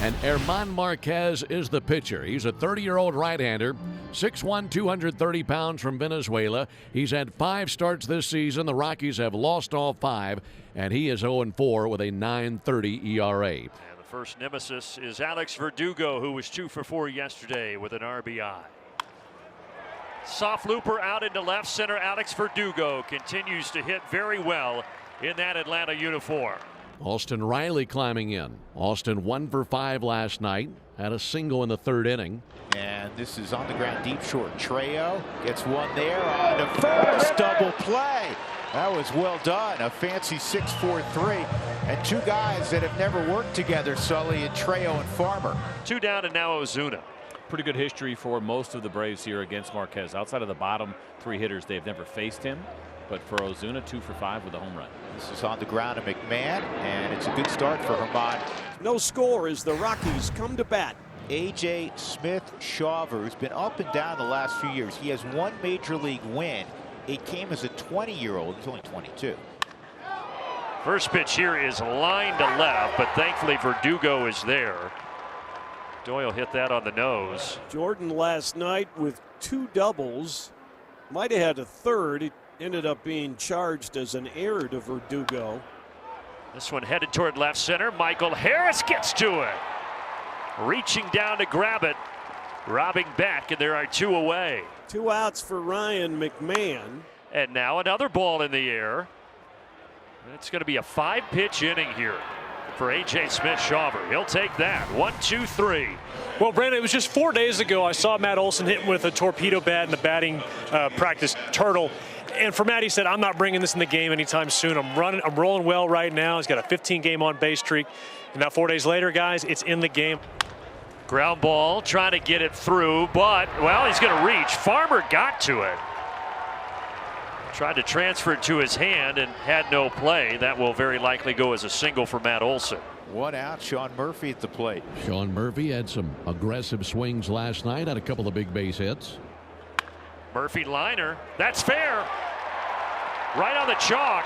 And Herman Marquez is the pitcher. He's a 30-year-old right-hander, 6'1", 230 pounds from Venezuela. He's had 5 starts this season. The Rockies have lost all 5, and he is 0-4 with a 9.30 ERA. And the first nemesis is Alex Verdugo, who was 2 for 4 yesterday with an RBI. Soft looper out into left center. Alex Verdugo continues to hit very well in that Atlanta uniform. Austin Riley climbing in. Austin 1 for 5 last night. Had a single in the 3rd inning. And this is on the ground deep short. Trejo gets one there on the first double play. That was well done. A fancy 6-4-3. And 2 guys that have never worked together, Sully and Trejo and Farmer. 2 down and now Ozuna. Pretty good history for most of the Braves here against Marquez. Outside of the bottom 3 hitters, they've never faced him. But for Ozuna, 2 for 5 with a home run. This is on the ground to McMahon, and it's a good start for Herman. No score as the Rockies come to bat. A.J. Smith-Shawver, who's been up and down the last few years. He has 1 major league win. It came as a 20-year-old. He's only 22. First pitch here is line to left, but thankfully Verdugo is there. Doyle hit that on the nose. Jordan last night with 2 doubles. Might have had a 3rd. It ended up being charged as an error to Verdugo. This one headed toward left center. Michael Harris gets to it. Reaching down to grab it. Robbing back, and there are 2 away. 2 outs for Ryan McMahon. And now another ball in the air. It's going to be a 5-pitch inning here for A.J. Smith-Shawver. He'll take that. 1, 2, 3. Well, Brandon, it was just 4 days ago I saw Matt Olson hitting with a torpedo bat in the batting practice turtle. And for Matt, he said, I'm not bringing this in the game anytime soon. I'm rolling well right now. He's got a 15-game on-base streak. And now 4 days later, guys, it's in the game. Ground ball, trying to get it through, but, well, he's going to reach. Farmer got to it. Tried to transfer it to his hand and had no play. That will very likely go as a single for Matt Olson. 1 out, Sean Murphy at the plate. Sean Murphy had some aggressive swings last night, had a couple of big base hits. Murphy liner, that's fair. Right on the chalk.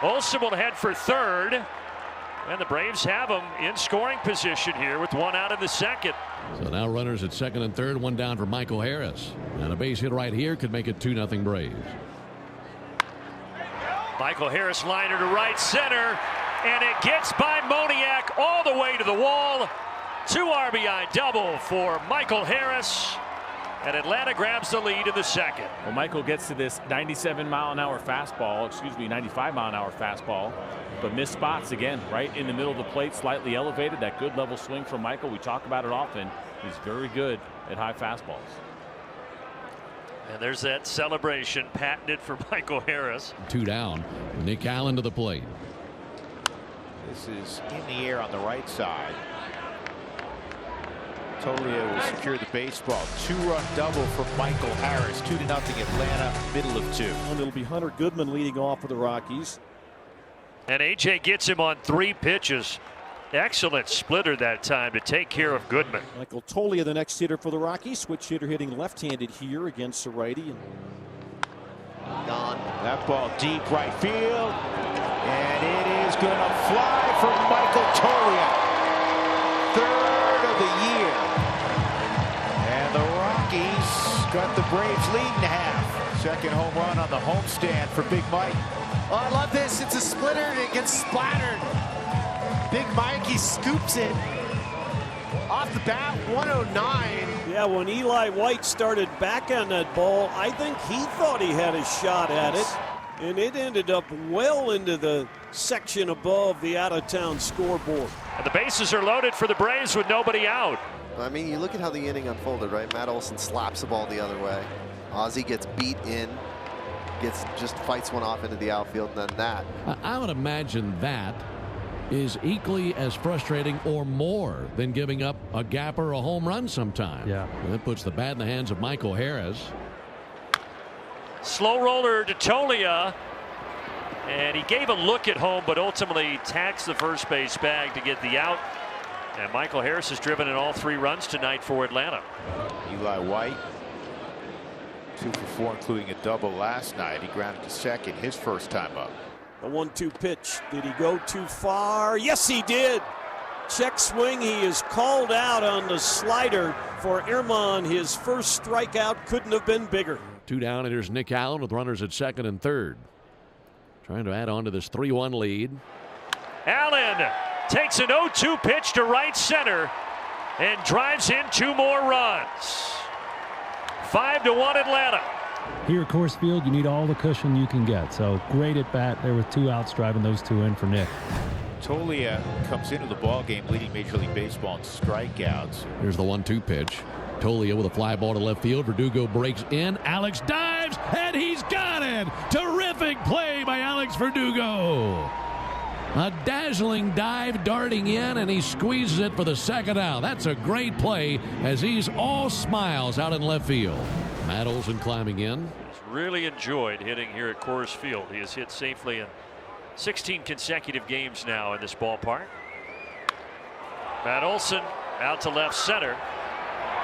Olson will head for 3rd. And the Braves have him in scoring position here with 1 out in the 2nd. So now runners at 2nd and 3rd, 1 down for Michael Harris. And a base hit right here could make it 2-0 Braves. Michael Harris liner to right center. And it gets by Moniak all the way to the wall. 2 RBI double for Michael Harris. And Atlanta grabs the lead in the 2nd. Well, Michael gets to this 97-mile-an-hour fastball, 95-mile-an-hour fastball, but missed spots again, right in the middle of the plate, slightly elevated. That good level swing from Michael. We talk about it often. He's very good at high fastballs. And there's that celebration patented for Michael Harris. 2 down. Nick Allen to the plate. This is in the air on the right side. Tolia will secure the baseball. 2-run double from Michael Harris. 2-0 Atlanta, middle of 2. And it'll be Hunter Goodman leading off for the Rockies. And A.J. gets him on 3 pitches. Excellent splitter that time to take care of Goodman. Michael Tolia, the next hitter for the Rockies. Switch hitter hitting left-handed here against the righty. Gone. That ball deep right field. And it is going to fly for Michael Tolia. 3rd of the year. And the Rockies got the Braves leading half. 2nd home run on the homestand for Big Mike. Oh, I love this. It's a splitter and it gets splattered. Big Mike, he scoops it off the bat. 109. Yeah, when Eli White started back on that ball, I think he thought he had a shot at it. And it ended up well into the section above the out-of-town scoreboard. And the bases are loaded for the Braves with nobody out. I mean, you look at how the inning unfolded, right? Matt Olson slaps the ball the other way. Ozzie gets beat in, just fights one off into the outfield, and then that. I would imagine that is equally as frustrating or more than giving up a gap or a home run sometime. Yeah. And that puts the bat in the hands of Michael Harris. Slow roller to Tolia. And he gave a look at home, but ultimately taxed the first base bag to get the out. And Michael Harris has driven in all 3 runs tonight for Atlanta. Eli White, 2 for 4, including a double last night. He grounded to 2nd, his first time up. A 1-2 pitch. Did he go too far? Yes, he did. Check swing. He is called out on the slider for Ehrman. His first strikeout couldn't have been bigger. 2 down, and here's Nick Allen with runners at second and third. Trying to add on to this 3-1 lead. Allen takes an 0-2 pitch to right center and drives in 2 more runs. 5-1 Atlanta. Here at Coors Field, you need all the cushion you can get. So great at bat there with 2 outs, driving those 2 in for Nick. Tolia comes into the ball game leading Major League Baseball in strikeouts. Here's the 1-2 pitch. Tolia with a fly ball to left field. Verdugo breaks in. Alex dives, and he's got it. Terrific play by Alex Verdugo. A dazzling dive darting in, and he squeezes it for the second out. That's a great play as he's all smiles out in left field. Matt Olson climbing in. He's really enjoyed hitting here at Coors Field. He has hit safely in 16 consecutive games now in this ballpark. Matt Olson out to left center.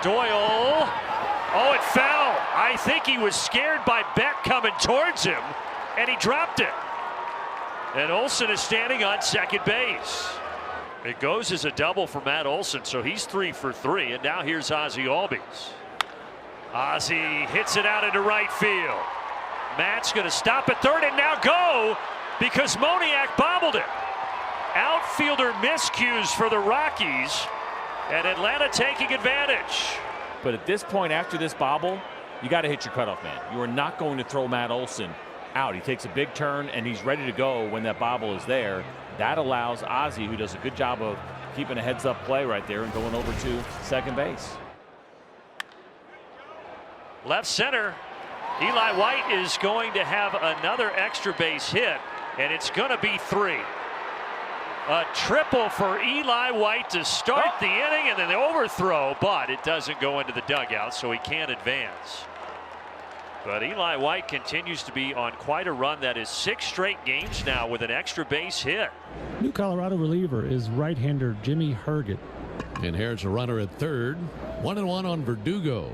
Doyle. Oh, it fell. I think he was scared by Beck coming towards him, and he dropped it. And Olson is standing on second base. It goes as a double for Matt Olson, so he's 3 for 3. And now here's Ozzie Albies. Ozzie hits it out into right field. Matt's going to stop at third and now go because Moniak bobbled it. Outfielder miscues for the Rockies, and Atlanta taking advantage. But at this point, after this bobble, you got to hit your cutoff man. You are not going to throw Matt Olson out. He takes a big turn, and he's ready to go when that bobble is there. That allows Ozzie, who does a good job of keeping a heads-up play right there and going over to second base. Left center, Eli White is going to have another extra base hit, and it's going to be 3. A triple for Eli White to start the inning, and then the overthrow, but it doesn't go into the dugout, so he can't advance. But Eli White continues to be on quite a run. That is 6 straight games now with an extra base hit. New Colorado reliever is right-hander Jimmy Herget. Inherits a runner at third. 1-1 on Verdugo.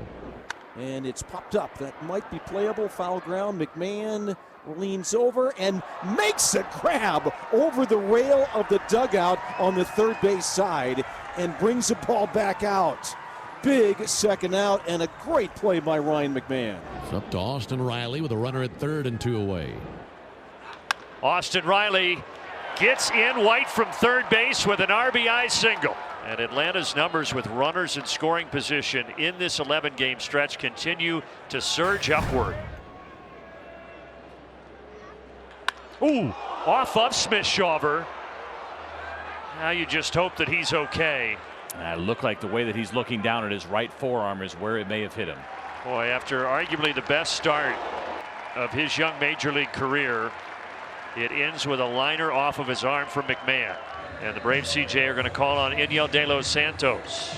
And it's popped up. That might be playable. Foul ground. McMahon leans over and makes a grab over the rail of the dugout on the third base side and brings the ball back out. Big second out and a great play by Ryan McMahon. It's up to Austin Riley with a runner at third and 2 away. Austin Riley gets in White from third base with an RBI single. And Atlanta's numbers with runners in scoring position in this 11-game stretch continue to surge upward. Ooh, off of Smith-Shawver. Now you just hope that he's okay. It looked like the way that he's looking down at his right forearm is where it may have hit him. Boy, after arguably the best start of his young major league career, it ends with a liner off of his arm from McMahon. And the Braves CJ are going to call on Iniel De Los Santos.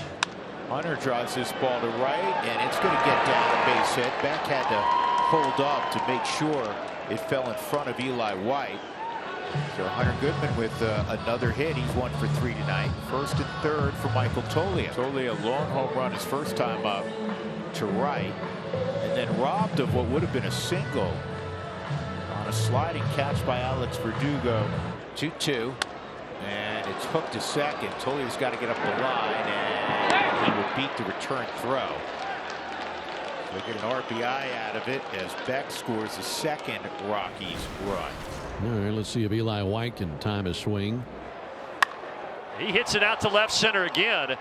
Hunter draws this ball to right, and it's going to get down a base hit. Beck had to hold up to make sure it fell in front of Eli White. So Hunter Goodman with another hit. He's 1 for 3 tonight. First and third for Michael Tolia. Tolia, a long home run his first time up to right, and then robbed of what would have been a single on a sliding catch by Alex Verdugo. 2-2. And it's hooked to second. Tolia's got to get up the line, and he will beat the return throw. So they get an RBI out of it as Beck scores the second Rockies run. All right, let's see if Eli White can time his swing. He hits it out to left center again.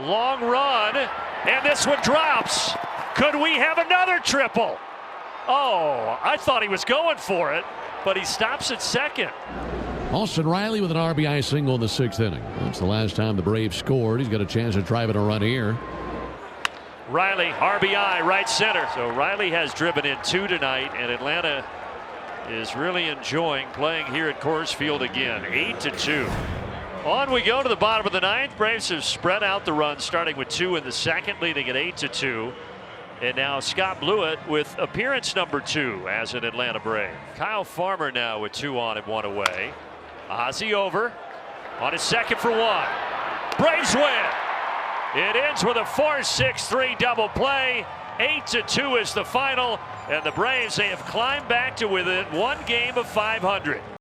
Long run, and this one drops. Could we have another triple? Oh, I thought he was going for it, but he stops at second. Austin Riley with an RBI single in the 6th inning. That's the last time the Braves scored. He's got a chance to drive it a run here. Riley, RBI, right center. So Riley has driven in 2 tonight, and Atlanta is really enjoying playing here at Coors Field again. 8-2. On we go to the bottom of the 9th. Braves have spread out the runs, starting with 2 in the 2nd, leading at 8-2. And now Scott Blewett with appearance number 2 as an Atlanta Brave. Kyle Farmer now with 2 on and 1 away. Ozzie over on his second for 1. Braves win. It ends with a 4-6-3 double play. 8-2 is the final, and the Braves, they have climbed back to within 1 game of 500.